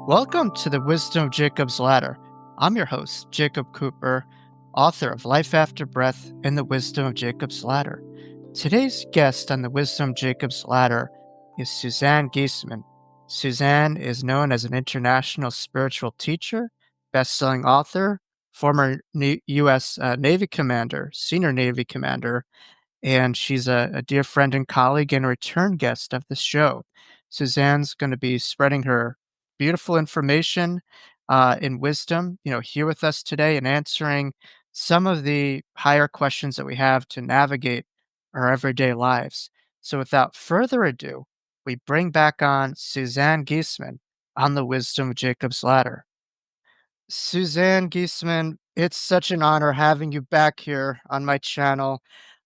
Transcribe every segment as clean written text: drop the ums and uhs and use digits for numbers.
Welcome to the Wisdom of Jacob's Ladder. I'm your host, Jacob Cooper, author of Life After Breath and the Wisdom of Jacob's Ladder. Today's guest on the Wisdom of Jacob's Ladder is Suzanne Giesemann. Suzanne is known as an international spiritual teacher, best-selling author, former U.S. Navy commander, senior Navy commander, and she's a dear friend and colleague and a return guest of the show. Suzanne's going to be spreading her beautiful information and wisdom, here with us today and answering some of the higher questions that we have to navigate our everyday lives. So, without further ado, we bring back on Suzanne Giesemann on the Wisdom of Jacob's Ladder. Suzanne Giesemann, it's such an honor having you back here on my channel.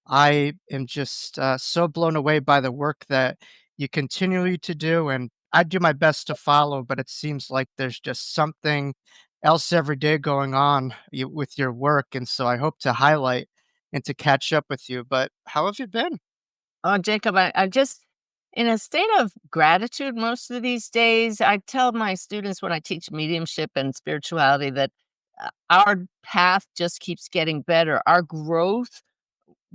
I am just so blown away by the work that you continually to do, and I do my best to follow, but it seems like there's just something else every day going on with your work, and so I hope to highlight and to catch up with you. But how have you been? Oh, Jacob, I'm just in a state of gratitude most of these days. I tell my students when I teach mediumship and spirituality that our path just keeps getting better. Our growth,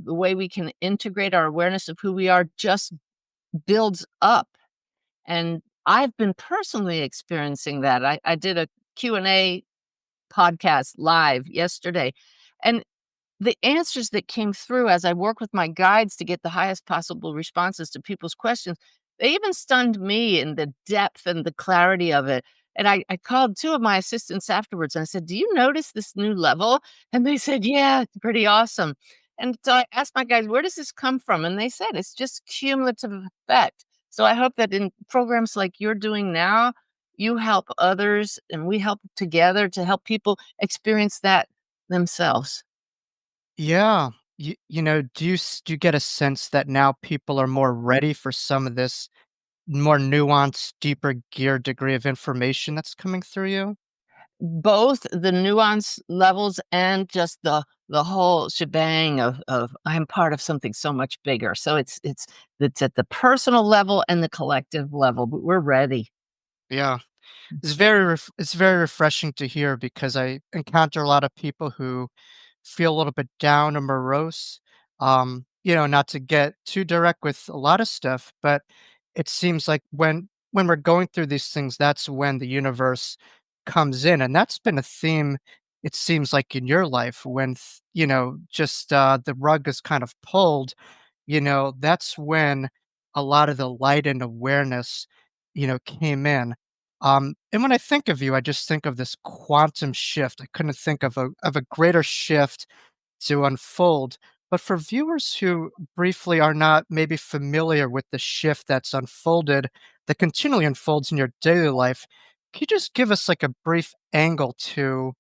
the way we can integrate our awareness of who we are, just builds up. And I've been personally experiencing that. I did a Q&A podcast live yesterday, and the answers that came through as I work with my guides to get the highest possible responses to people's questions, they even stunned me in the depth and the clarity of it. And I called two of my assistants afterwards and I said, "Do you notice this new level?" And they said, "Yeah, it's pretty awesome." And so I asked my guys, "Where does this come from?" And they said, "It's just cumulative effect." So I hope that in programs like you're doing now, you help others and we help together to help people experience that themselves. Yeah, do you get a sense that now people are more ready for some of this more nuanced, deeper gear degree of information that's coming through you? Both the nuance levels and just the whole shebang of I'm part of something so much bigger. So it's at the personal level and the collective level, but we're ready. Yeah. It's very refreshing to hear because I encounter a lot of people who feel a little bit down or morose. Not to get too direct with a lot of stuff, but it seems like when we're going through these things, that's when the universe comes in, and that's been a theme. It seems like in your life when just the rug is kind of pulled. That's when a lot of the light and awareness, came in. And when I think of you, I just think of this quantum shift. I couldn't think of a greater shift to unfold. But for viewers who briefly are not maybe familiar with the shift that's unfolded, that continually unfolds in your daily life, can you just give us like a brief angle to,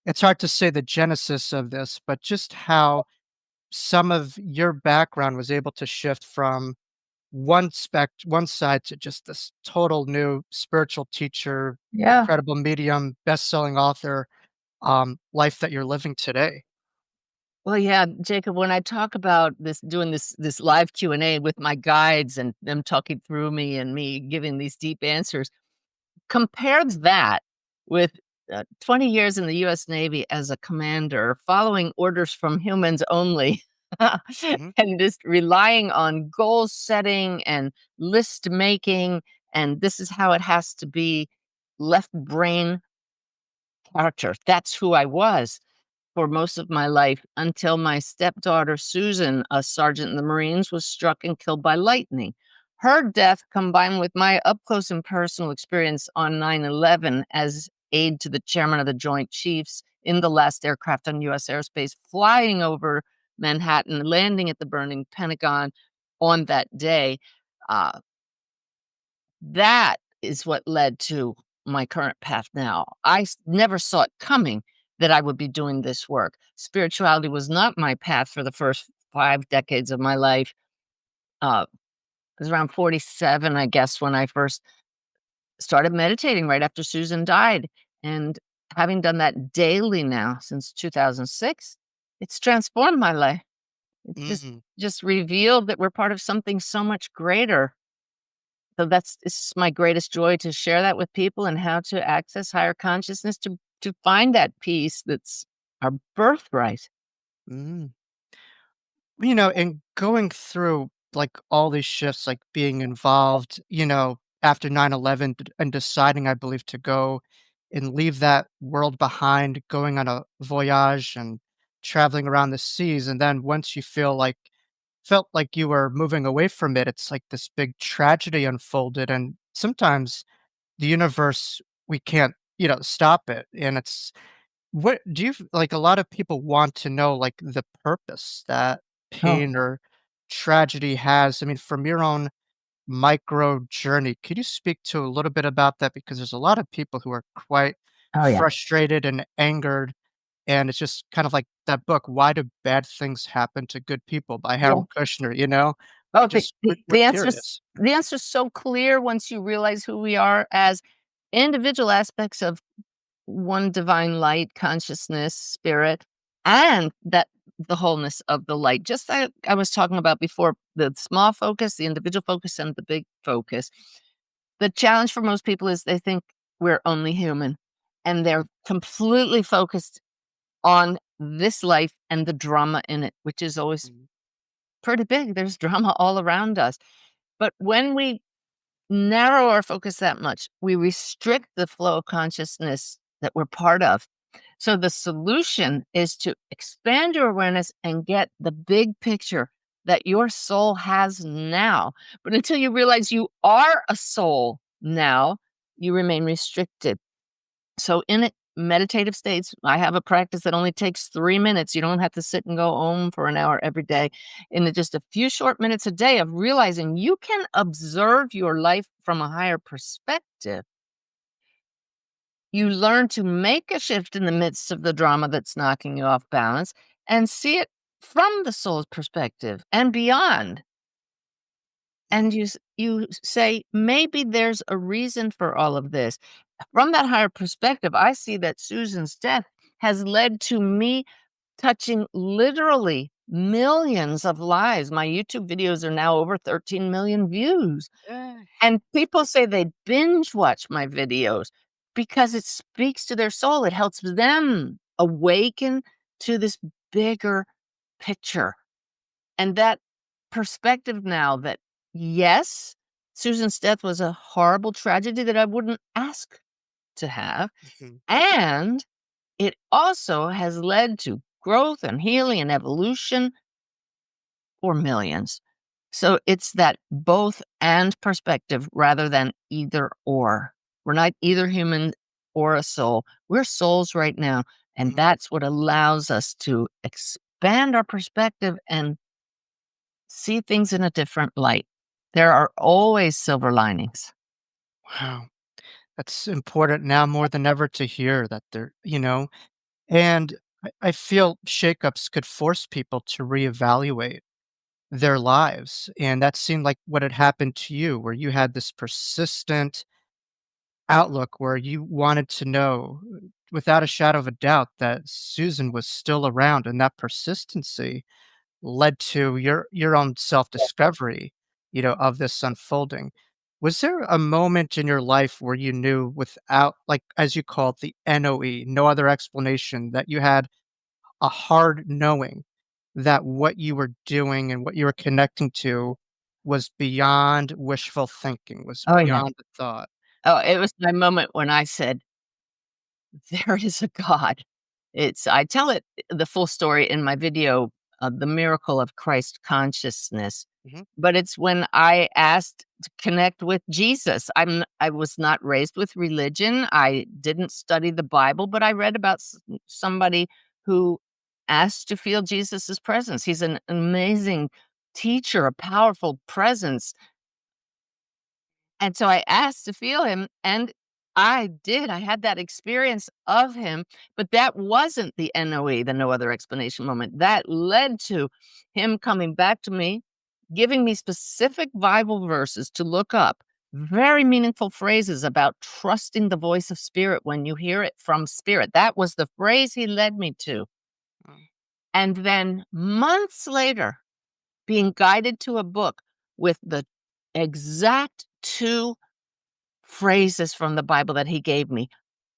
it's hard to say the genesis of this, but just how some of your background was able to shift from one side to just this total new spiritual teacher, Yeah. incredible medium, best-selling author, life that you're living today. Well, yeah, Jacob, when I talk about doing this live Q&A with my guides and them talking through me and me giving these deep answers, compare that with 20 years in the US Navy as a commander, following orders from humans only, Mhm. and just relying on goal setting and list making. And this is how it has to be, left brain character. That's who I was for most of my life until my stepdaughter, Susan, a sergeant in the Marines, was struck and killed by lightning. Her death, combined with my up close and personal experience on 9/11 as aide to the chairman of the Joint Chiefs in the last aircraft on US airspace, flying over Manhattan, landing at the burning Pentagon on that day, uh, that is what led to my current path now. Never saw it coming that I would be doing this work. Spirituality was not my path for the first 5 decades of my life. I was around 47, I guess, when I first started meditating right after Susan died. And having done that daily now since 2006, it's transformed my life. It's Mhm. just revealed that we're part of something so much greater. So this is my greatest joy to share that with people and how to access higher consciousness to find that peace that's our birthright. Mm. And going through, like, all these shifts, like, being involved, after 9/11 and deciding, I believe, to go and leave that world behind, going on a voyage and traveling around the seas, and then once you felt like you were moving away from it, it's like this big tragedy unfolded, and sometimes the universe, we can't, stop it, and it's what do you like, a lot of people want to know, like, the purpose that Oh, pain or tragedy has. I mean, from your own micro journey, could you speak to a little bit about that? Because there's a lot of people who are quite oh yeah. frustrated and angered, and it's just kind of like that book, Why Do Bad Things Happen to Good People by Yeah. Harold Kushner, you know? Oh, We just we're curious. the answer's so clear once you realize who we are as individual aspects of one divine light, consciousness, spirit, and that the wholeness of the light. Just like I was talking about before, the small focus, the individual focus, and the big focus. The challenge for most people is they think we're only human and they're completely focused on this life and the drama in it, which is always Mhm, pretty big. There's drama all around us. But when we narrow our focus that much, we restrict the flow of consciousness that we're part of. So the solution is to expand your awareness and get the big picture that your soul has now. But until you realize you are a soul now, you remain restricted. So in meditative states, I have a practice that only takes 3 minutes. You don't have to sit and go om for an hour every day. In just a few short minutes a day of realizing you can observe your life from a higher perspective, you learn to make a shift in the midst of the drama that's knocking you off balance and see it from the soul's perspective and beyond. mhm, And you say, maybe there's a reason for all of this. From that higher perspective, I see that Susan's death has led to me touching literally millions of lives. My YouTube videos are now over 13 million views. eh, And people say they binge watch my videos because it speaks to their soul. It helps them awaken to this bigger picture. And that perspective now that, yes, Susan's death was a horrible tragedy that I wouldn't ask to have. mhm, And it also has led to growth and healing and evolution for millions. So it's that both and perspective rather than either or. We're not either human or a soul. We're souls right now. And mhm. that's what allows us to expand our perspective and see things in a different light. There are always silver linings. Wow, that's important now more than ever to hear that and I feel shakeups could force people to reevaluate their lives, and that seemed like what had happened to you, where you had this persistent outlook where you wanted to know, without a shadow of a doubt, that Susan was still around, and that persistency led to your own self-discovery, of this unfolding. Was there a moment in your life where you knew without, like, as you call it, the NOE, no other explanation, that you had a hard knowing that what you were doing and what you were connecting to was beyond wishful thinking, was Oh, yeah. beyond the thought? Oh, it was my moment when I said, there is a God. I tell it the full story in my video, The Miracle of Christ Consciousness. Mhm, But it's when I asked to connect with Jesus. I was not raised with religion. I didn't study the Bible, but I read about somebody who asked to feel Jesus's presence. He's an amazing teacher, a powerful presence. And so I asked to feel him, and I did. I had that experience of him, but that wasn't the NOE, the no other explanation moment. That led to him coming back to me, giving me specific Bible verses to look up, very meaningful phrases about trusting the voice of spirit when you hear it from spirit. That was the phrase he led me to. mm, And then months later, being guided to a book with the exact 2 phrases from the Bible that he gave me,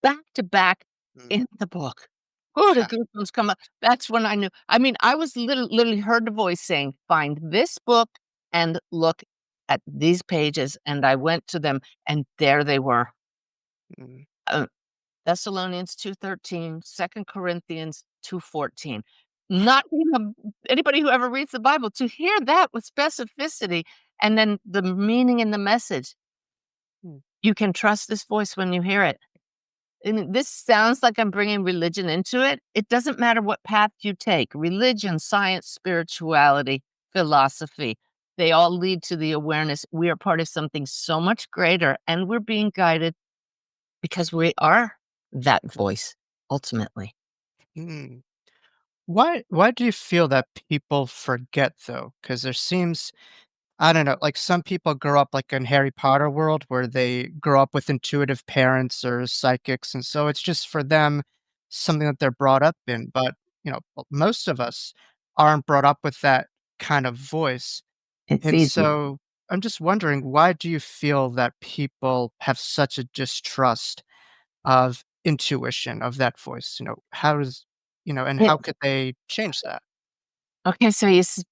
back to back Mm. in the book. Oh, the goosebumps come up. That's when I knew. I mean, I was literally heard the voice saying, "Find this book and look at these pages," and I went to them, and there they were. Mm. Uh, Thessalonians 2:13, 2 Corinthians 2:14. Not, anybody who ever reads the Bible to hear that with specificity, and then the meaning in the message. Mm. You can trust this voice when you hear it. And this sounds like I'm bringing religion into it. It doesn't matter what path you take, religion, science, spirituality, philosophy, they all lead to the awareness we are part of something so much greater, and we're being guided because we are that voice ultimately. Mm. Why do you feel that people forget though? Because there seems, I don't know, like some people grow up like in Harry Potter world where they grow up with intuitive parents or psychics, and so it's just for them something that they're brought up in. But most of us aren't brought up with that kind of voice, It's and easy. so I'm just wondering, why do you feel that people have such a distrust of intuition, of that voice? How does and how could they change that? Okay, so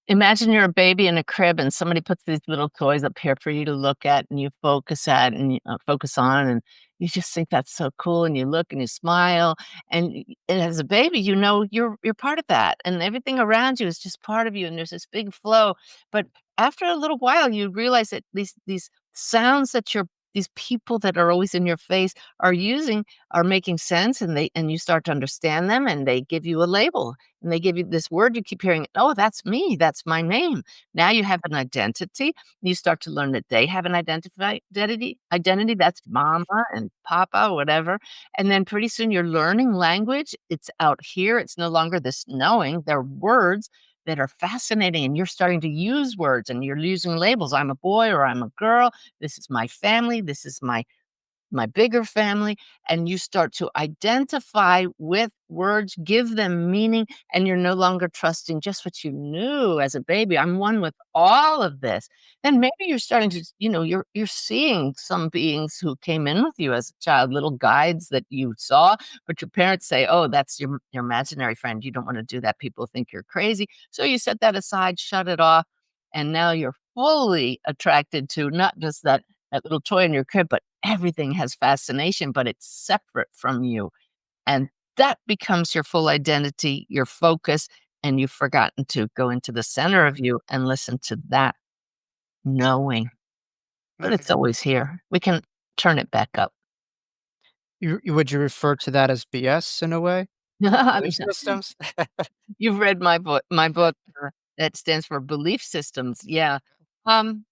imagine you're a baby in a crib and somebody puts these little toys up here for you to look at and you focus at and you, focus on, and you just think that's so cool, and you look and you smile, and, and as a baby, you're part of that, and everything around you is just part of you, and there's this big flow. But after a little while, you realize that these sounds that these people that are always in your face are using are making sense, and you start to understand them, and they give you a label, and they give you this word you keep hearing, "Oh, that's me, that's my name." Now you have an identity. You start to learn that they have an identity, that's mama and papa, whatever, and then pretty soon you're learning language. It's out here, it's no longer this knowing, they're words that are fascinating, and you're starting to use words, and you're using labels, "I'm a boy," or "I'm a girl," "This is my family," "This is my bigger family," and you start to identify with words, give them meaning, and you're no longer trusting just what you knew as a baby. I'm one with all of this. Then maybe you're starting to, you're seeing some beings who came in with you as a child, little guides that you saw, but your parents say, "Oh, that's your imaginary friend. You don't want to do that. People think you're crazy." So you set that aside, shut it off, and now you're fully attracted to not just that little toy in your crib, but everything has fascination, but it's separate from you. And that becomes your full identity, your focus, and you've forgotten to go into the center of you and listen to that knowing. But Mhm. it's always here. We can turn it back up. Would you refer to that as BS in a way? Belief systems? You've read my book that stands for belief systems. Yeah. Um,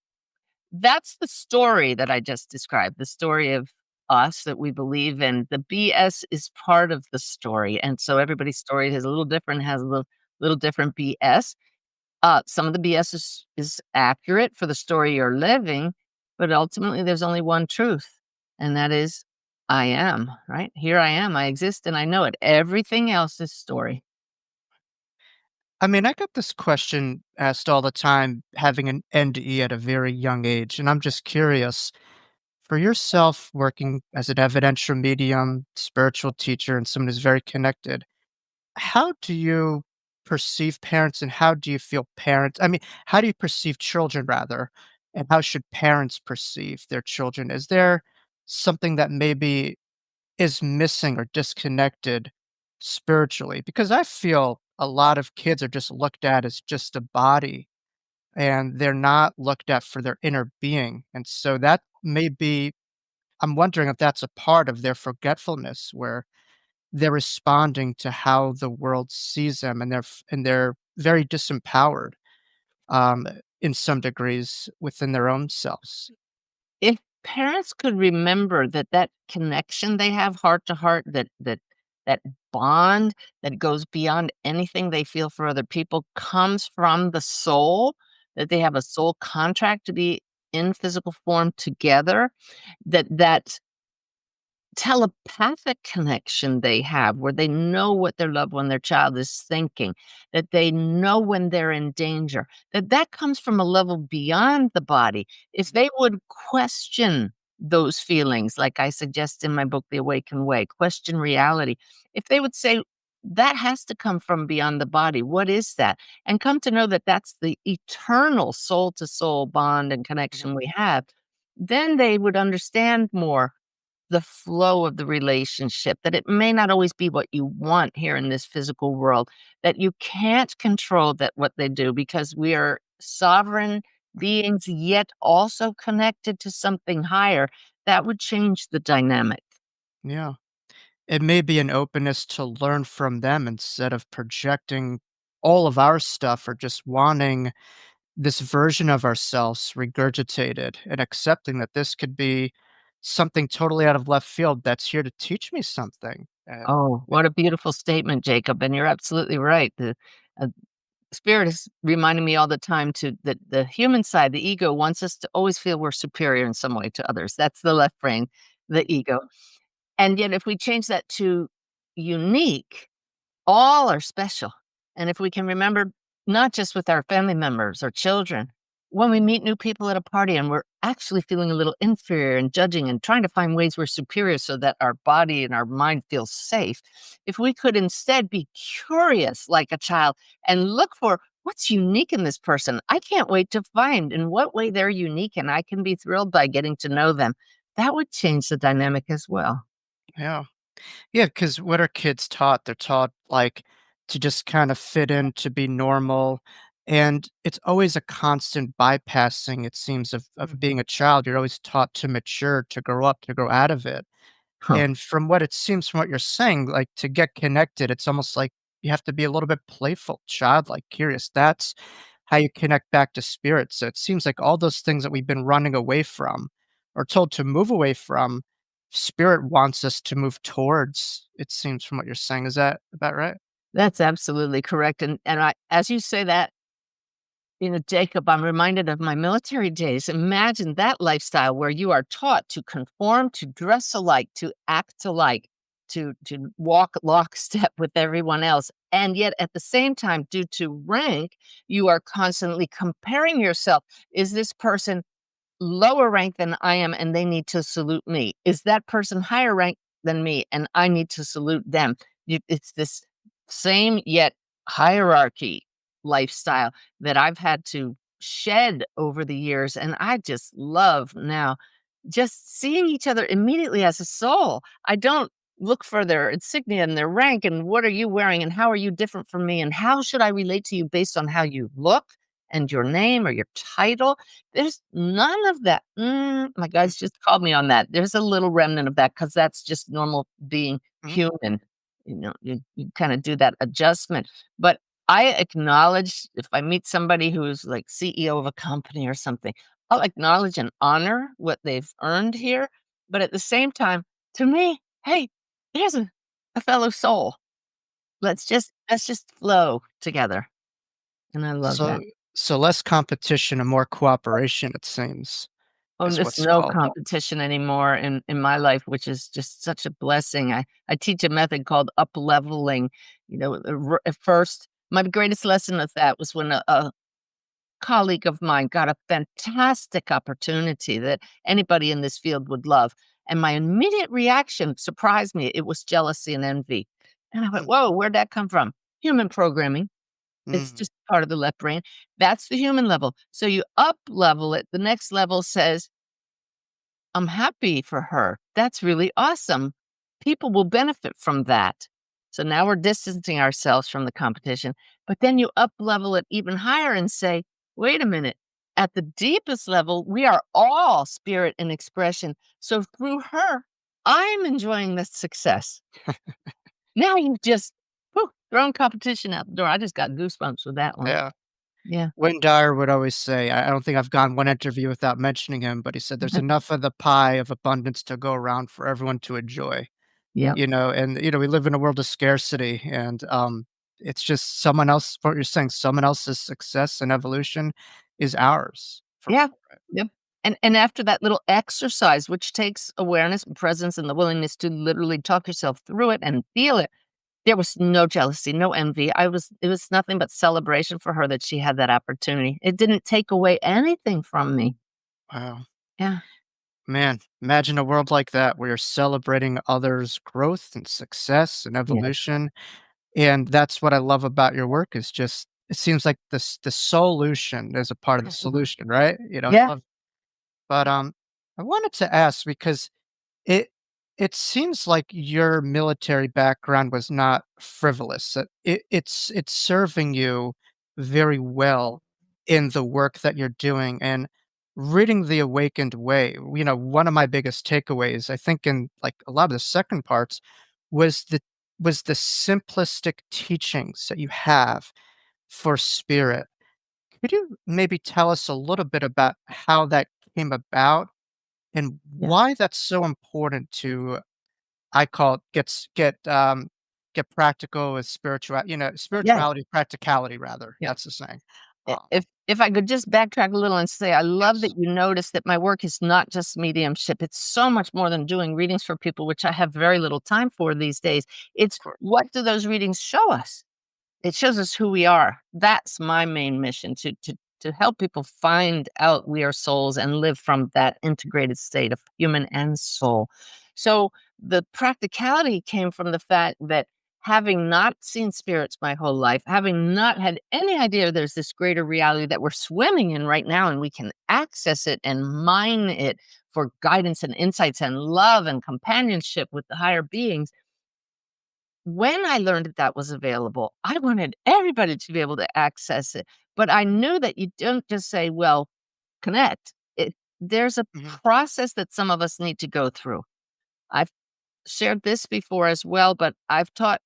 That's the story that I just described, the story of us that we believe in. The BS is part of the story, and so everybody's story is a little different, has a little different BS. Some of the BS is accurate for the story you're living, but ultimately there's only one truth, and that is I am, right? Here I am, I exist, and I know it. Everything else is story. I mean, I got this question asked all the time, having an NDE at a very young age, and I'm just curious, for yourself working as an evidential medium, spiritual teacher, and someone who's very connected, how do you perceive parents and how do you feel parents I mean, how do you perceive children rather, and how should parents perceive their children? Is there something that maybe is missing or disconnected spiritually? Because I feel a lot of kids are just looked at as just a body and they're not looked at for their inner being. And so that may be, I'm wondering if that's a part of their forgetfulness where they're responding to how the world sees them and they're very disempowered um, in some degrees within their own selves. If parents could remember that connection they have heart to heart, that bond that goes beyond anything they feel for other people comes from the soul, that they have a soul contract to be in physical form together, that telepathic connection they have where they know what their loved one, their child is thinking, that they know when they're in danger, that comes from a level beyond the body. If they would question those feelings, like I suggest in my book, The Awakened Way, question reality, if they would say, that has to come from beyond the body. What is that? And come to know that that's the eternal soul to soul bond and Mhm. connection we have, then they would understand more the flow of the relationship, that it may not always be what you want here in this physical world, that you can't control that what they do because we are sovereign beings, yet also connected to something higher. That would change the dynamic. Yeah. It may be an openness to learn from them instead of projecting all of our stuff or just wanting this version of ourselves regurgitated and accepting that this could be something totally out of left field that's here to teach me something. And Oh, what a beautiful statement, Jacob. And you're absolutely right. The uh, spirit is reminding me all the time to that the human side, the ego wants us to always feel we're superior in some way to others. That's the left brain, the ego. And yet, if we change that to unique, all are special. And if we can remember, not just with our family members or children, when we meet new people at a party and we're actually feeling a little inferior and judging and trying to find ways we're superior so that our body and our mind feels safe, if we could instead be curious like a child and look for what's unique in this person, I can't wait to find in what way they're unique and I can be thrilled by getting to know them. That would change the dynamic as well. yeah. Yeah, because what are kids taught? They're taught, like, to just kind of fit in, to be normal, and it's always a constant bypassing, it seems, of being a child. You're always taught to mature, to grow up, to grow out of it. Huh. And from what it seems from what you're saying, like, to get connected, it's almost like you have to be a little bit playful, childlike, curious. That's how you connect back to spirit. So it seems like all those things that we've been running away from or told to move away from, spirit wants us to move towards, it seems from what you're saying. Is that about right? That's absolutely correct. And I, as you say that, Jacob, I'm reminded of my military days. Imagine that lifestyle where you are taught to conform, to dress alike, to act alike, to walk lockstep with everyone else. And yet at the same time, due to rank, you are constantly comparing yourself. Is this person lower rank than I am and they need to salute me? Is that person higher rank than me and I need to salute them? It's this same yet hierarchy lifestyle that I've had to shed over the years. And I just love now just seeing each other immediately as a soul. I don't look for their insignia and their rank and what are you wearing and how are you different from me and how should I relate to you based on how you look and your name or your title. There's none of that. My guys just called me on that. There's a little remnant of that because that's just normal being Mhm, human. You kind of do that adjustment. But I acknowledge if I meet somebody who's like CEO of a company or something, I'll acknowledge and honor what they've earned here. But at the same time, to me, hey, there's a fellow soul. Let's just flow together. And I love so that. so less competition and more cooperation, it seems, Oh, is there's what's no called. competition anymore in my life, which is just such a blessing. I teach a method called up-leveling. At first, my greatest lesson of that was when a colleague of mine got a fantastic opportunity that anybody in this field would love, and my immediate reaction surprised me. It was jealousy and envy, and I went, Mm, "Whoa, where'd that come from?" Human programming. It's mhm, just part of the left brain. That's the human level. So you up-level it. The next level says, I'm happy for her. That's really awesome. People will benefit from that. So now we're distancing ourselves from the competition, but then you up level it even higher and say, wait a minute. At the deepest level, we are all spirit and expression. So through her, I'm enjoying the success. Now you've just thrown competition out the door. I just got goosebumps with that one. yeah. Yeah. Wayne Dyer would always say, I don't think I've gone one interview without mentioning him, but he said, "There's enough of the pie of abundance to go around for everyone to enjoy." Yep. And, we live in a world of scarcity, and, it's just someone else what you're saying, someone else's success and evolution is ours for Yeah. Yep. And after that little exercise, which takes awareness and presence and the willingness to literally talk yourself through it and feel it, there was no jealousy, no envy. It was nothing but celebration for her that she had that opportunity. It didn't take away anything from me. Wow. Yeah. Man, imagine a world like that where you're celebrating others' growth and success and Yeah. evolution. And that's what I love about your work is just it seems like the solution is a part of the solution, right? I Yeah. love but, I wanted to ask because it it seems like your military background was not frivolous. It's serving you very well in the work that you're doing, and reading The Awakened Way, one of my biggest takeaways, I think in, like, a lot of the second parts was the simplistic teachings that you have for spirit. Could you maybe tell us a little bit about how that came about and Yeah. why that's so important to I call it get practical with Yeah. spirituality, practicality rather, Yeah. that's the saying. If I could just backtrack a little and say, I love that Yes, you notice that my work is not just mediumship. It's so much more than doing readings for people, which I have very little time for these days. It's of course. what do those readings show us? It shows us who we are. That's my main mission to help people find out we are souls and live from that integrated state of human and soul. So the practicality came from the fact that having not seen spirits my whole life, having not had any idea there's this greater reality that we're swimming in right now and we can access it and mine it for guidance and insights and love and companionship with the higher beings. When I learned that that was available, I wanted everybody to be able to access it, but I knew that you don't just say, "Well, connect." There's a Mhm, process that some of us need to go through. I've shared this before as well, but I've taught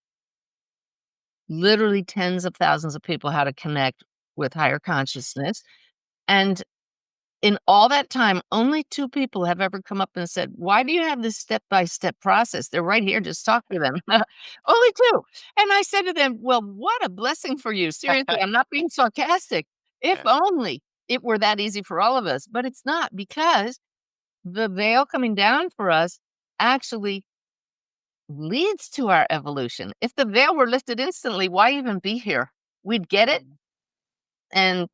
literally tens of thousands of people how to connect with higher consciousness, and in all that time, only 2 people have ever come up and said, "Why do you have this step-by-step process? They're right here, just talk to them." Only 2. And I said to them, "Well, what a blessing for you. Seriously, I'm not being sarcastic. If yeah, only it were that easy for all of us." But it's not because the veil coming down for us actually leads to our evolution. If the veil were lifted instantly, why even be here? We'd get it, mhm, and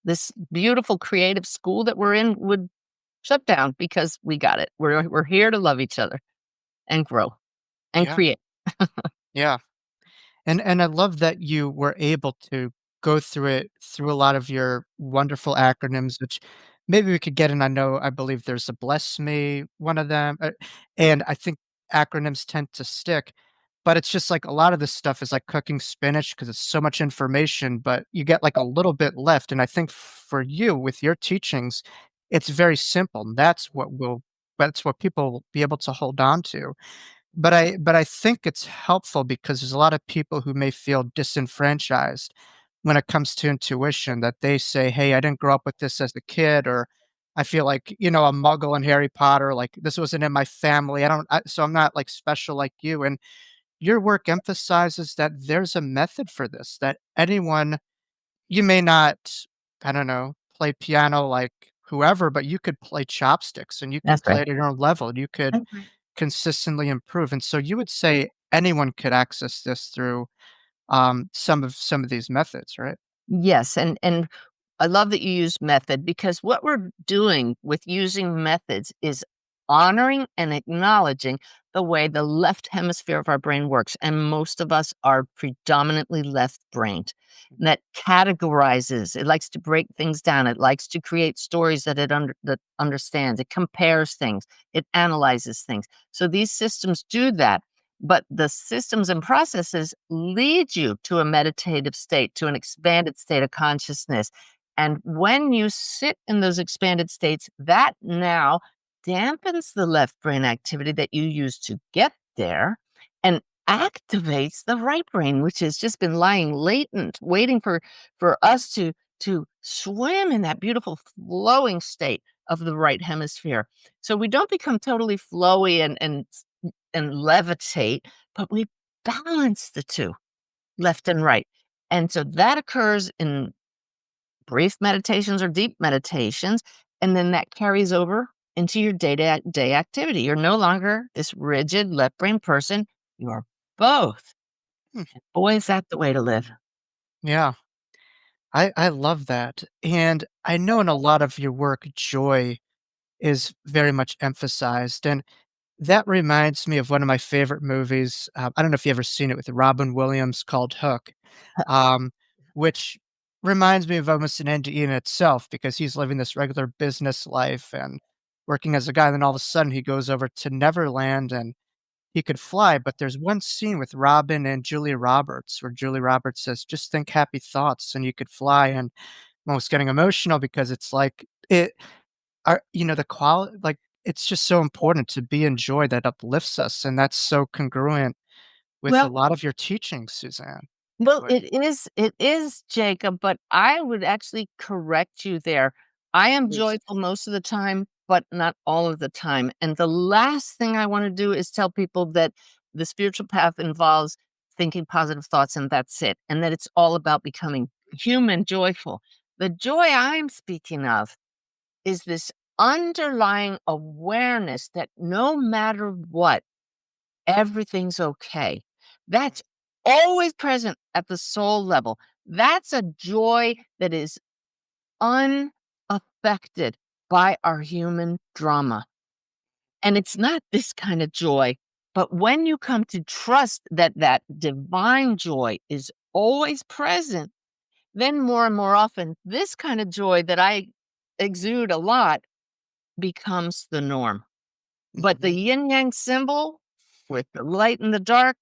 this beautiful creative school that we're in would shut down because we got it. We're here to love each other and grow and yeah, create. yeah. And I love that you were able to go through it through a lot of your wonderful acronyms, which maybe we could get in. I believe there's a bless me, one of them, and I think acronyms tend to stick. But it's just like a lot of this stuff is like cooking spinach because it's so much information, but you get like a little bit left. And I think for you with your teachings, it's very simple. And that's what people will be able to hold on to. But I think it's helpful because there's a lot of people who may feel disenfranchised when it comes to intuition that they say, "Hey, I didn't grow up with this as a kid," or "I feel like, a muggle in Harry Potter, like, this wasn't in my family. So I'm not, like, special like you," and your work emphasizes that there's a method for this, that anyone you may not, I don't know, play piano like whoever, but you could play chopsticks, and you could That's play right. at your own level. You could That's right. consistently improve, and so you would say anyone could access this through, some of these methods, right? Yes, and I love that you use method because what we're doing with using methods is honoring and acknowledging the way the left hemisphere of our brain works. And most of us are predominantly left brained. That categorizes, it likes to break things down, it likes to create stories that understands, it compares things, it analyzes things. So these systems do that. But the systems and processes lead you to a meditative state, to an expanded state of consciousness. And when you sit in those expanded states, that now dampens the left brain activity that you use to get there and activates the right brain, which has just been lying latent, waiting for us to swim in that beautiful flowing state of the right hemisphere. So we don't become totally flowy and levitate, but we balance the 2, left and right. And so that occurs in brief meditations or deep meditations, and then that carries over into your day-to-day activity. You're no longer this rigid left-brain person. You are both. Hmm. Boy, is that the way to live. Yeah, I love that. And I know in a lot of your work, joy is very much emphasized. And that reminds me of one of my favorite movies. I don't know if you ever seen it with Robin Williams called Hook, um, which reminds me of almost an end in itself because he's living this regular business life and working as a guy. And then all of a sudden he goes over to Neverland and he could fly. But there's one scene with Robin and Julia Roberts where Julia Roberts says, just think happy thoughts and you could fly. And I'm almost getting emotional because it's like it the quality like, it's just so important to be in joy that uplifts us, and that's so congruent with a Well, lot of your teachings, Suzanne. Well, But it is, Jacob, but I would actually correct you there. I am please. joyful most of the time, but not all of the time. And the last thing I want to do is tell people that the spiritual path involves thinking positive thoughts and that's it, and that it's all about becoming human joyful. The joy I'm speaking of is this underlying awareness that no matter what, everything's okay. That's always present at the soul level. That's a joy that is unaffected by our human drama. And it's not this kind of joy, but when you come to trust that that divine joy is always present, then more and more often, this kind of joy that I exude a lot becomes the norm. But the Mhm. yin yang symbol with the light and the dark,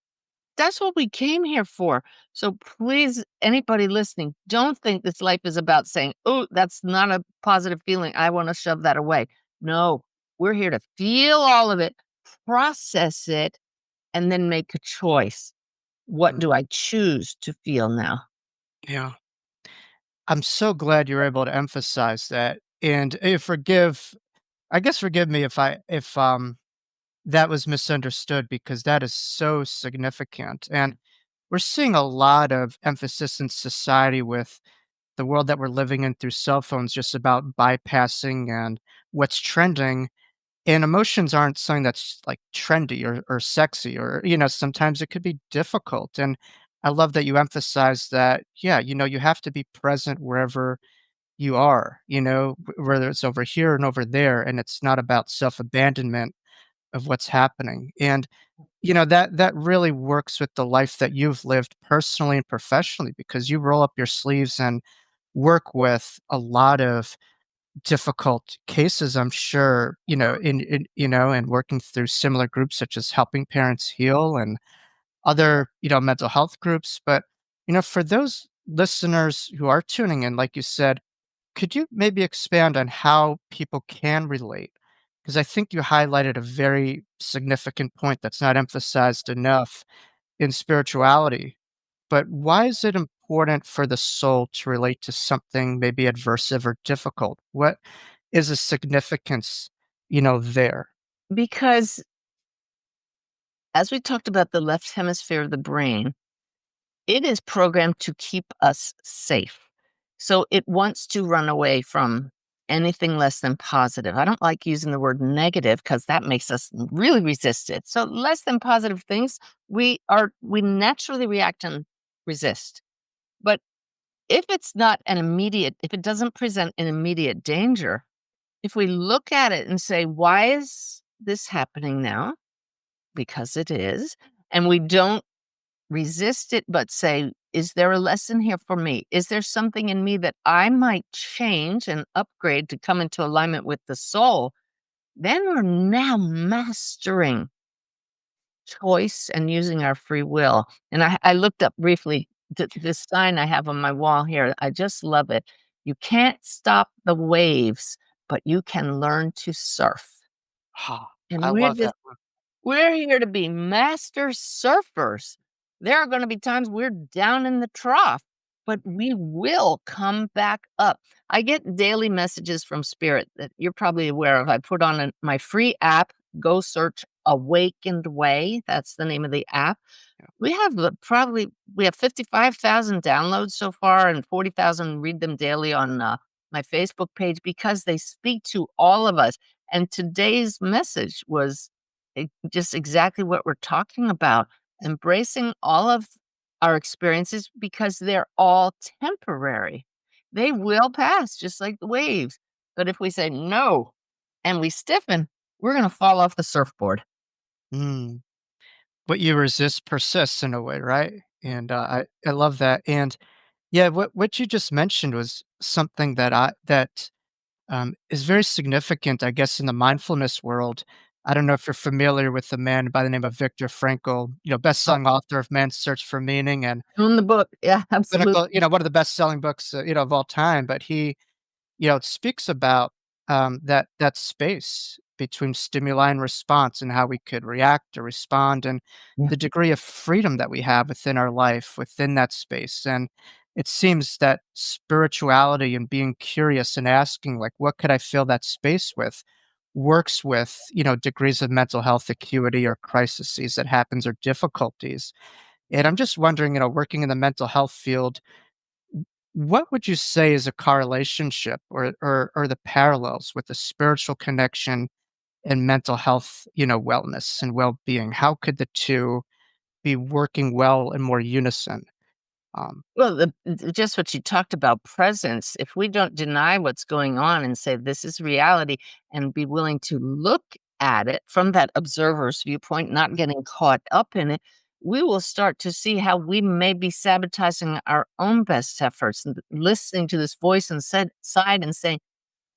that's what we came here for. So please, anybody listening, don't think this life is about saying, oh, that's not a positive feeling. I want to shove that away. No, we're here to feel all of it, process it, and then make a choice. What Mm, do I choose to feel now? yeah. I'm so glad you're able to emphasize that, and, forgive me if that was misunderstood because that is so significant, and we're seeing a lot of emphasis in society with the world that we're living in through cell phones just about bypassing and what's trending. And emotions aren't something that's like trendy or sexy or, sometimes it could be difficult. And I love that you emphasize that, yeah, you have to be present wherever you are, whether it's over here and over there. And it's not about self abandonment of what's happening. And, that really works with the life that you've lived personally and professionally because you roll up your sleeves and work with a lot of difficult cases, I'm sure, and working through similar groups such as Helping Parents Heal and other, mental health groups. But, for those listeners who are tuning in, like you said, could you maybe expand on how people can relate? Because I think you highlighted a very significant point that's not emphasized enough in spirituality. But why is it important for the soul to relate to something maybe adversive or difficult? What is the significance, there? Because as we talked about the left hemisphere of the brain, it is programmed to keep us safe. So it wants to run away from anything less than positive. I don't like using the word negative because that makes us really resist it. So less than positive things, we naturally react and resist. But if it doesn't present an immediate danger, if we look at it and say, why is this happening now? Because it is. And we don't resist it, but say, is there a lesson here for me? Is there something in me that I might change and upgrade to come into alignment with the soul? Then we're now mastering choice and using our free will. And I looked up briefly this sign I have on my wall here. I just love it. You can't stop the waves, but you can learn to surf. Ah, And I we're love just that one. we're here to be master surfers. There are gonna be times we're down in the trough, but we will come back up. I get daily messages from Spirit that you're probably aware of. I put on my free app, go search Awakened Way. That's the name of the app. We have probably we have 55,000 downloads so far and 40,000 read them daily on, my Facebook page because they speak to all of us, and today's message was just exactly what we're talking about, embracing all of our experiences because they're all temporary. They will pass just like the waves, but if we say, "No," and we stiffen, we're gonna fall off the surfboard. Mm. What you resist persists in a way, right? And, I love that, and, yeah, what you just mentioned was something that is very significant, I guess, in the mindfulness world. I don't know if you're familiar with a man by the name of Viktor Frankl, best-selling author of Man's Search for Meaning and On the book. Yeah, clinical absolutely. one of the best-selling books, of all time, but he it speaks about, that space between stimuli and response and how we could react or respond and Yeah. the degree of freedom that we have within our life, within that space, and it seems that spirituality and being curious and asking, like, "What could I fill that space with?" works with, degrees of mental health acuity or crises that happens or difficulties, and I'm just wondering, working in the mental health field, what would you say is a correlationship or the parallels with the spiritual connection and mental health, wellness and well-being? How could the 2 be working well in more unison? Um, Well, just what you talked about presence, if we don't deny what's going on and say, "This is reality," and be willing to look at it from that observer's viewpoint, not getting caught up in it, we will start to see how we may be sabotaging our own best efforts and listening to this voice inside and saying,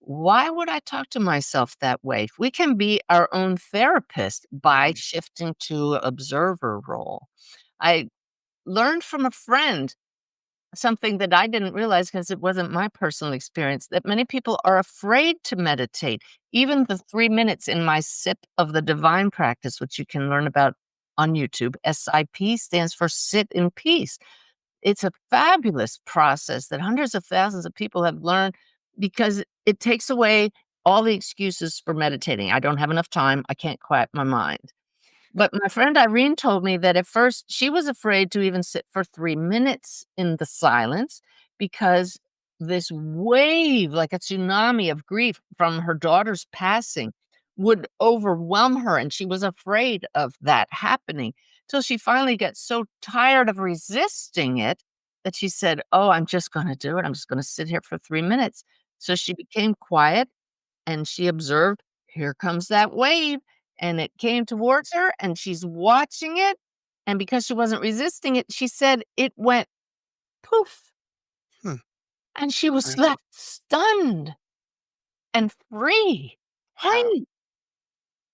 "Why would I talk to myself that way?" We can be our own therapist by shifting to observer role. I learned from a friend something that I didn't realize because it wasn't my personal experience, that many people are afraid to meditate. Even the 3 minutes in my Sip of the Divine practice, which you can learn about on YouTube, SIP stands for Sit in Peace. It's a fabulous process that hundreds of thousands of people have learned because it takes away all the excuses for meditating. I don't have enough time. I can't quiet my mind. But my friend Irene told me that at first she was afraid to even sit for 3 minutes in the silence because this wave, like a tsunami of grief from her daughter's passing, would overwhelm her, and she was afraid of that happening till she finally got so tired of resisting it that she said, "Oh, I'm just gonna do it. I'm just gonna sit here for 3 minutes." So she became quiet and she observed, here comes that wave, and it came towards her, and she's watching it, and because she wasn't resisting it, she said it went poof, hmm, and she was right. left stunned and free. Wow. Free.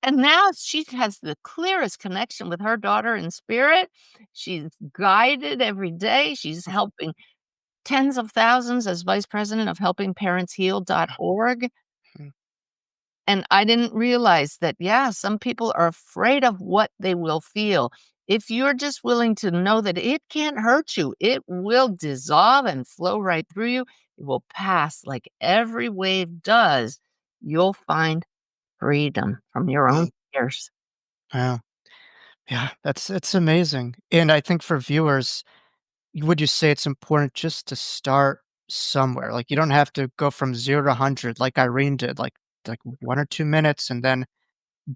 And now she has the clearest connection with her daughter in spirit. She's guided every day. She's helping tens of thousands as vice president of helpingparentsheal.org. Mhm. And I didn't realize that, yeah, some people are afraid of what they will feel. If you're just willing to know that it can't hurt you, it will dissolve and flow right through you. It will pass like every wave does. You'll find freedom from your own Mm, fears. wow. Yeah, it's amazing, and I think for viewers, would you say it's important just to start somewhere? Like, you don't have to go from 0 to 100 like Irene did, like 1 or 2 minutes and then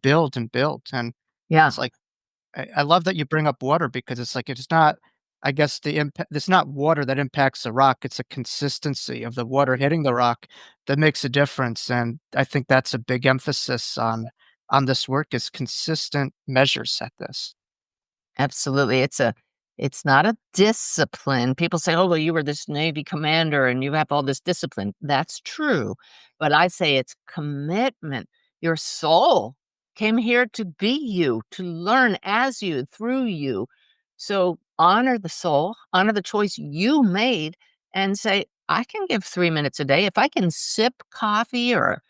build and build, and Yeah. it's like I love that you bring up water because it's like it's not I guess the impact it's not water that impacts the rock, it's a consistency of the water hitting the rock that makes a difference, and I think that's a big emphasis on this work is consistent measures at this. Absolutely. It's not a discipline. People say, "Oh, well, you were this Navy commander and you have all this discipline." That's true. But I say it's commitment. Your soul came here to be you, to learn as you, through you. So honor the soul, honor the choice you made, and say, I can give 3 minutes a day. If I can sip coffee or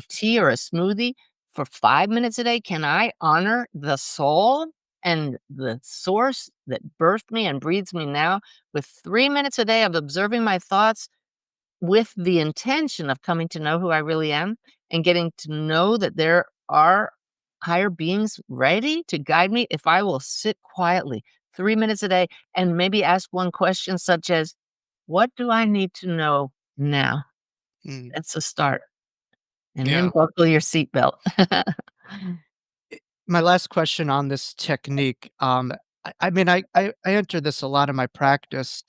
tea or a smoothie for 5 minutes a day, can I honor the soul? And the source that birthed me and breathes me now with 3 minutes a day of observing my thoughts with the intention of coming to know who I really am and getting to know that there are higher beings ready to guide me if I will sit quietly 3 minutes a day, and maybe ask one question such as, "What do I need to know now?" Mm, That's a start. And then yeah. buckle your seatbelt. My last question on this technique, I mean, I enter this a lot in my practice,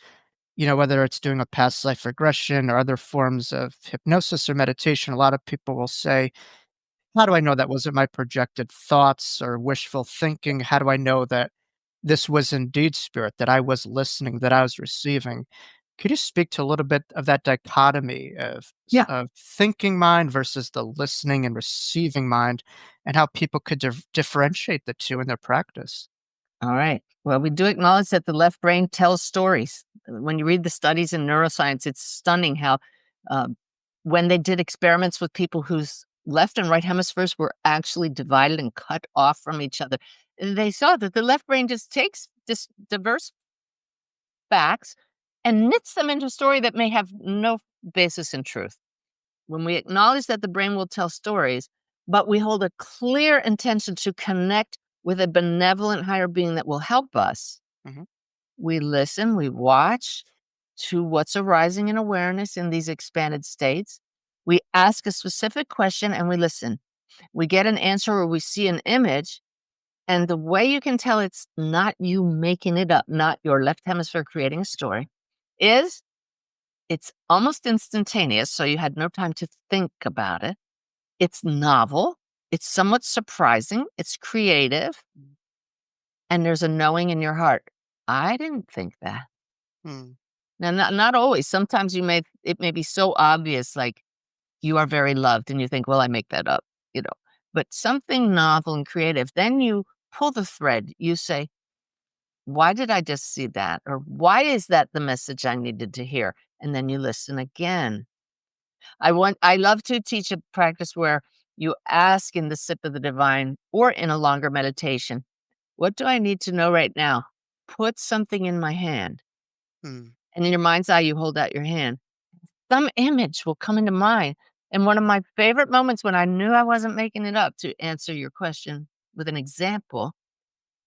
whether it's doing a past life regression or other forms of hypnosis or meditation. A lot of people will say, how do I know that wasn't my projected thoughts or wishful thinking? How do I know that this was indeed spirit, that I was listening, that I was receiving? Could you speak to a little bit of that dichotomy of Yeah. of thinking mind versus the listening and receiving mind, and how people could differentiate the two in their practice? All right. Well, we do acknowledge that the left brain tells stories. When you read the studies in neuroscience, it's stunning how, um, when they did experiments with people whose left and right hemispheres were actually divided and cut off from each other, they saw that the left brain just takes this diverse facts and knits them into a story that may have no basis in truth. When we acknowledge that the brain will tell stories, but we hold a clear intention to connect with a benevolent higher being that will help us, Mhm, we listen, we watch to what's arising in awareness in these expanded states. We ask a specific question and we listen. We get an answer or we see an image. And the way you can tell it's not you making it up, not your left hemisphere creating a story, is it's almost instantaneous. So you had no time to think about it. It's novel, it's somewhat surprising, it's creative, and there's a knowing in your heart. I didn't think that. mm, Now, not always. Sometimes it may be so obvious, like you are very loved, and you think, well, I make that up, you know. But something novel and creative, then you pull the thread. You say, why did I just see that? Or why is that the message I needed to hear? And then you listen again. I love to teach a practice where you ask in the sip of the divine or in a longer meditation, what do I need to know right now? Put something in my hand. mm, And in your mind's eye, you hold out your hand. Some image will come into mind. And one of my favorite moments when I knew I wasn't making it up to answer your question with an example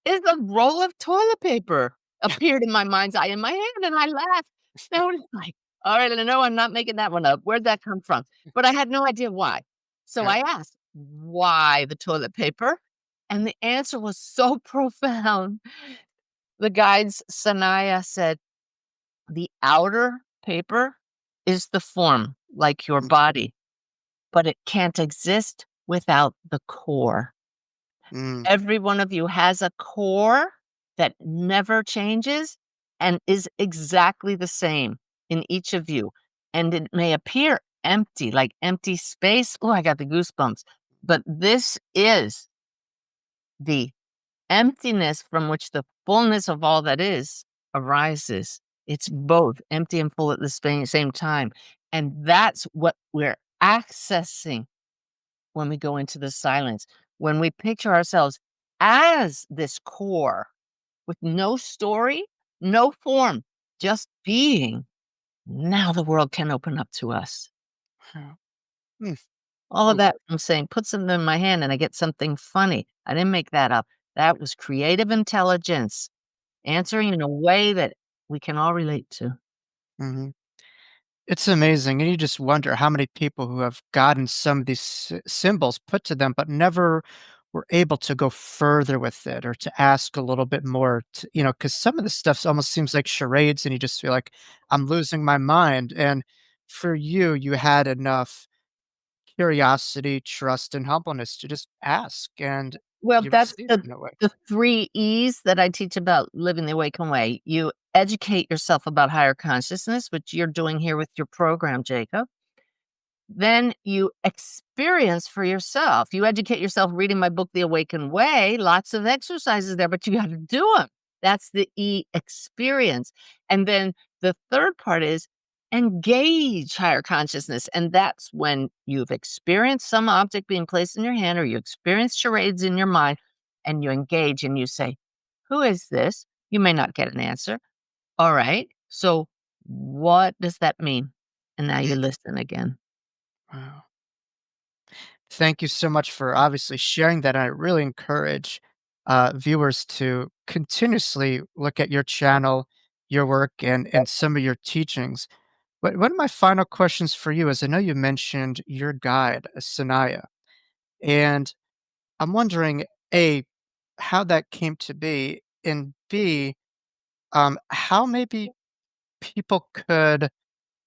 is a roll of toilet paper appeared in my mind's eye in my hand, and I laughed. I was like, "All right, I know I'm not making that one up. Where'd that come from?" But I had no idea why. So yeah, I asked, "Why the toilet paper?" And the answer was so profound. The guide's Sanaya said, "The outer paper is the form, like your mm, body, but it can't exist without the core." mm, Every one of you has a core that never changes and is exactly the same in each of you. And it may appear empty, like empty space. Oh, I got the goosebumps. But this is the emptiness from which the fullness of all that is arises. It's both empty and full at the same time. And that's what we're accessing when we go into the silence, when we picture ourselves as this core with no story, no form, just being, now the world can open up to us. yeah, mm, All of oh, that I'm saying, put something in my hand and I get something funny. I didn't make that up. That was creative intelligence answering in a way that we can all relate to. mhm. It's amazing, and you just wonder how many people who have gotten some of these symbols put to them, but never were able to go further with it or to ask a little bit more. Because some of this stuff almost seems like charades, and you just feel like I'm losing my mind. And for you, you had enough curiosity, trust, and humbleness to just ask, and Well, you that's received the in a way. the 3 E's that I teach about living the awakened way. You educate yourself about higher consciousness, which you're doing here with your program, Jacob. Then you experience for yourself. You educate yourself reading my book, The Awakened Way. Lots of exercises there, but you got to do them. That's the E, experience. And then the third part is engage higher consciousness. And that's when you've experienced some object being placed in your hand or you experience charades in your mind and you engage and you say, who is this? You may not get an answer. All right. So what does that mean? And now you Mm, listen again. wow. Thank you so much for obviously sharing that. I really encourage viewers to continuously look at your channel, your work, and some of your teachings. But one of my final questions for you is I know you mentioned your guide, Sanaya, and I'm wondering, A, how that came to be, and B, how maybe people could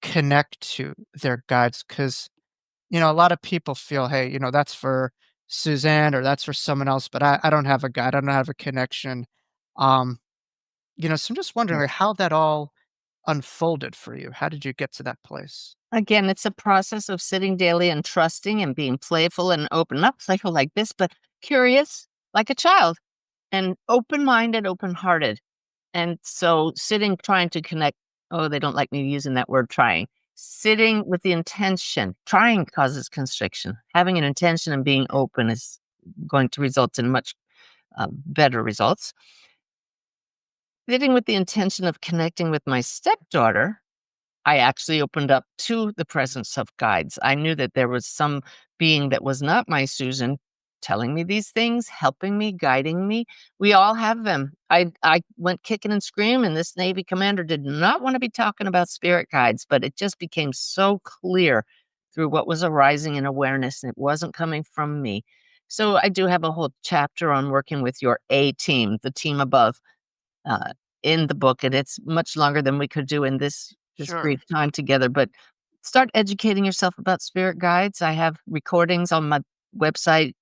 connect to their guides. Because a lot of people feel, hey, that's for Suzanne or that's for someone else, but I don't have a guide. I don't have a connection. Um, so I'm just wondering like, how that all unfolded for you. How did you get to that place? Again, it's a process of sitting daily and trusting and being playful and open, not playful like this, but curious like a child and open-minded, open-hearted. And so sitting, trying to connect, oh, they don't like me using that word trying. Sitting with the intention, trying causes constriction. Having an intention and being open is going to result in much better results. Sitting with the intention of connecting with my stepdaughter, I actually opened up to the presence of guides. I knew that there was some being that was not my Susan telling me these things, helping me, guiding me. We all have them. I went kicking and screaming. This Navy commander did not want to be talking about spirit guides, but it just became so clear through what was arising in awareness, and it wasn't coming from me. So I do have a whole chapter on working with your A team, the team above, uh, in the book, and it's much longer than we could do in this Sure. brief time together. But start educating yourself about spirit guides. I have recordings on my website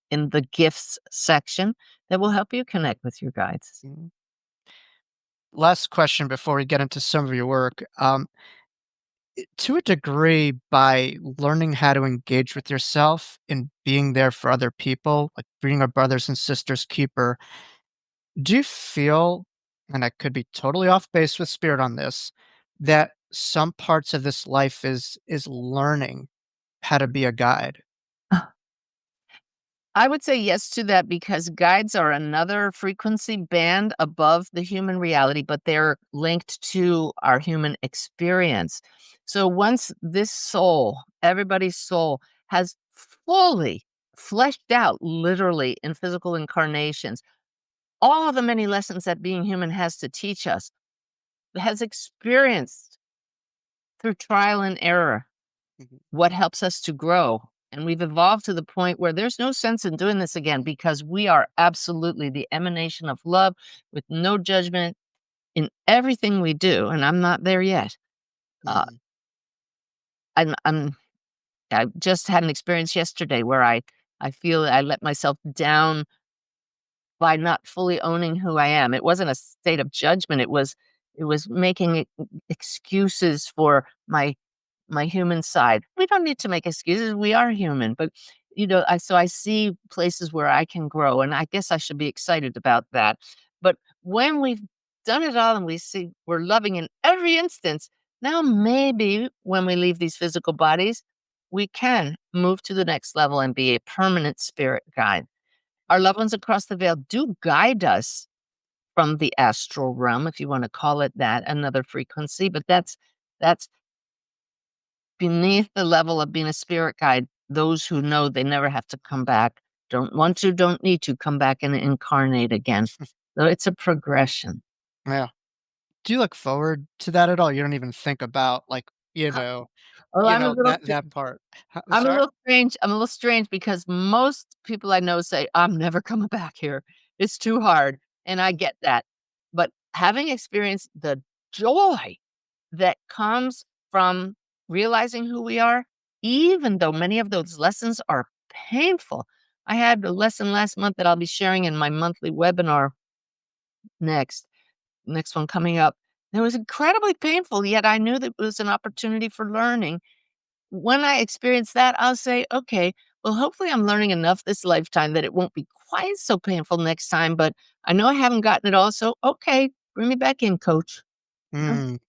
in the gifts section that will help you connect with your guides. Mhm. Last question before we get into some of your work. To a degree, by learning how to engage with yourself and being there for other people, like being a brothers and sisters keeper, do you feel, and I could be totally off base with spirit on this, that some parts of this life is learning how to be a guide? I would say yes to that because guides are another frequency band above the human reality, but they're linked to our human experience. So once this soul, everybody's soul, has fully fleshed out, literally in physical incarnations, all of the many lessons that being human has to teach us, has experienced through trial and error Mhm, what helps us to grow. And we've evolved to the point where there's no sense in doing this again because we are absolutely the emanation of love with no judgment in everything we do. And I'm not there yet. Uh, mhm, I'm I just had an experience yesterday where I feel I let myself down by not fully owning who I am. It wasn't a state of judgment. It was making excuses for my human side. We don't need to make excuses. We are human, but I see places where I can grow, and I guess I should be excited about that. But when we've done it all and we see we're loving in every instance, now maybe when we leave these physical bodies, we can move to the next level and be a permanent spirit guide. Our loved ones across the veil do guide us from the astral realm, if you want to call it that, another frequency, but that's beneath the level of being a spirit guide. Those who know they never have to come back, don't want to, don't need to come back and incarnate again. So it's a progression. yeah. Do you look forward to that at all? You don't even think about, like, Well, that part. I'm a Sorry? little strange. I'm a little strange because most people I know say, I'm never coming back here. It's too hard. And I get that. But having experienced the joy that comes from realizing who we are, even though many of those lessons are painful. I had a lesson last month that I'll be sharing in my monthly webinar next, next one coming up. It was incredibly painful, yet I knew that it was an opportunity for learning. When I experience that, I'll say, okay, well, hopefully I'm learning enough this lifetime that it won't be quite so painful next time. But I know I haven't gotten it all. So, okay, bring me back in, coach. Yeah. Mm,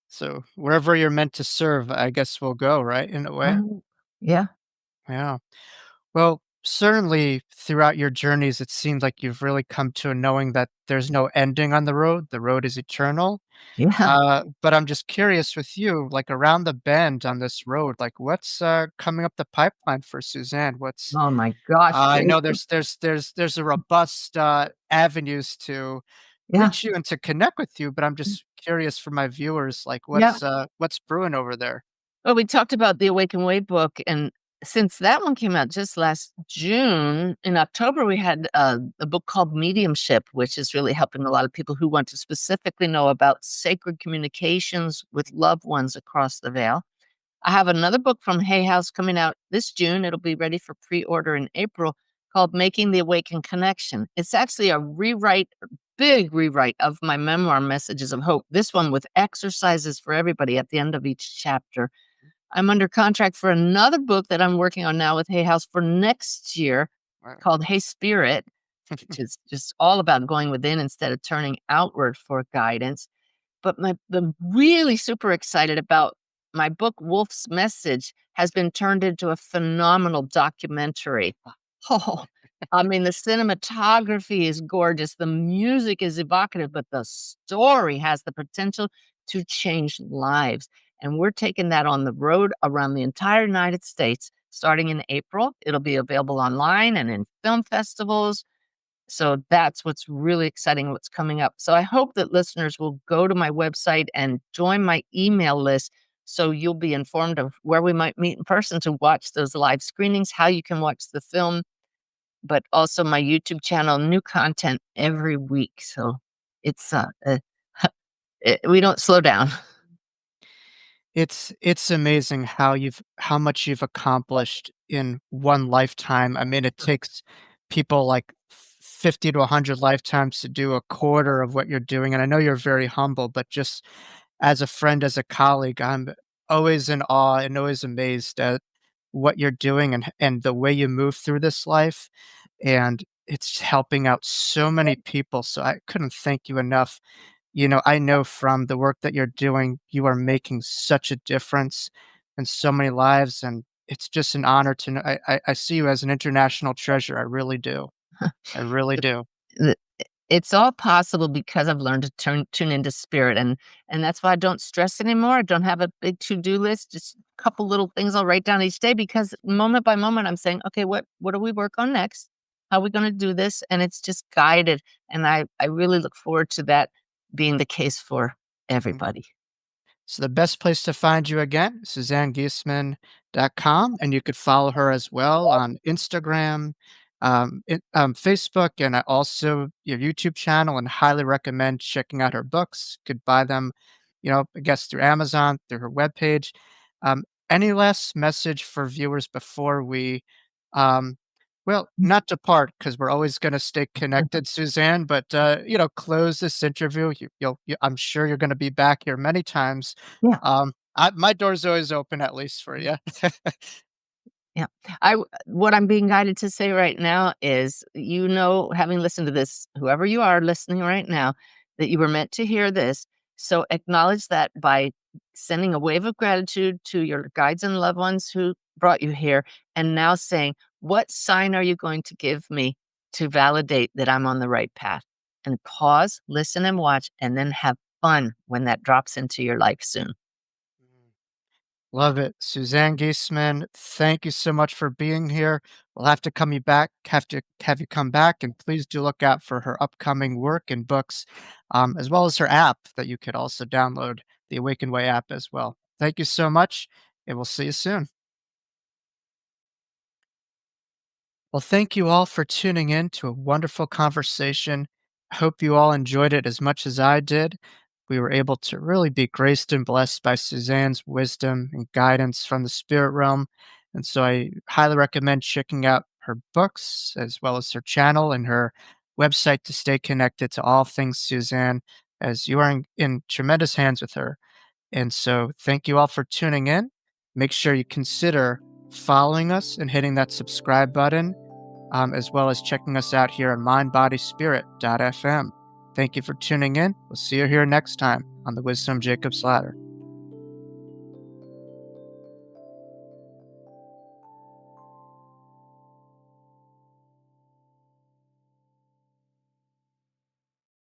so wherever you're meant to serve, I guess we'll go, right, in a way? Oh, yeah. Yeah. Well, certainly throughout your journeys, it seems like you've really come to a knowing that there's no ending on the road. The road is eternal. Yeah. But I'm just curious with you, like around the bend on this road, like what's coming up the pipeline for Suzanne? What's Oh my gosh. I know there's a robust avenues to Yeah. reach you and to connect with you, but I'm just curious for my viewers, like Yeah. what's brewing over there? Well, we talked about the Awaken Way book, and since that one came out just last June, in October, we had a book called Mediumship, which is really helping a lot of people who want to specifically know about sacred communications with loved ones across the veil. I have another book from Hay House coming out this June. It'll be ready for pre-order in April, called Making the Awakened Connection. It's actually a rewrite, big rewrite of my memoir, Messages of Hope. This one with exercises for everybody at the end of each chapter. I'm under contract for another book that I'm working on now with Hay House for next year, Right. called Hey Spirit, which is just all about going within instead of turning outward for guidance. But I'm really super excited about my book, Wolf's Message, has been turned into a phenomenal documentary. Oh, I mean, the cinematography is gorgeous, the music is evocative, but the story has the potential to change lives. And we're taking that on the road around the entire United States starting in April. It'll be available online and in film festivals. So that's what's really exciting, what's coming up. So I hope that listeners will go to my website and join my email list so you'll be informed of where we might meet in person to watch those live screenings, how you can watch the film, but also my YouTube channel, new content every week. So it's we don't slow down. It's amazing how much you've accomplished in one lifetime. I mean, it takes people like 50 to 100 lifetimes to do a quarter of what you're doing, and I know you're very humble, but just as a friend, as a colleague, I'm always in awe and always amazed at what you're doing and the way you move through this life, and it's helping out so many people, so I couldn't thank you enough. You know, I know from the work that you're doing, you are making such a difference in so many lives, and it's just an honor to know I see you as an international treasure, I really do. I really do. The It's all possible because I've learned to tune into spirit, and that's why I don't stress anymore. I don't have a big to-do list, just a couple little things I'll write down each day because moment by moment, I'm saying, "Okay, what do we work on next? How are we gonna do this?" And it's just guided, and I really look forward to that being the case for Mm. everybody. So the best place to find you again, SuzanneGiesemann.com, and you could follow her as well on Instagram, Facebook, and also your YouTube channel. And highly recommend checking out her books. Could buy them, I guess through Amazon, through her webpage. Any last message for viewers before we, um, well, not depart because we're always going to stay connected, Suzanne. But close this interview. I'm sure you're going to be back here many times. Yeah. My door's always open, at least for you. Yeah. What I'm being guided to say right now is, having listened to this, whoever you are listening right now, that you were meant to hear this. So acknowledge that by sending a wave of gratitude to your guides and loved ones who brought you here. And now saying, what sign are you going to give me to validate that I'm on the right path? And pause, listen, and watch, and then have fun when that drops into your life soon. Love it. Suzanne Giesemann, thank you so much for being here. We'll have to have you come back, and please do look out for her upcoming work and books, as well as her app that you could also download, the Awaken Way app as well. Thank you so much, and we'll see you soon. Well, thank you all for tuning in to a wonderful conversation. I hope you all enjoyed it as much as I did. We were able to really be graced and blessed by Suzanne's wisdom and guidance from the spirit realm. And so I highly recommend checking out her books as well as her channel and her website to stay connected to all things Suzanne, as you are in tremendous hands with her. And so thank you all for tuning in. Make sure you consider following us and hitting that subscribe button, as well as checking us out here at mindbodyspirit.fm. Thank you for tuning in. We'll see you here next time on the Wisdom Jacob's Ladder.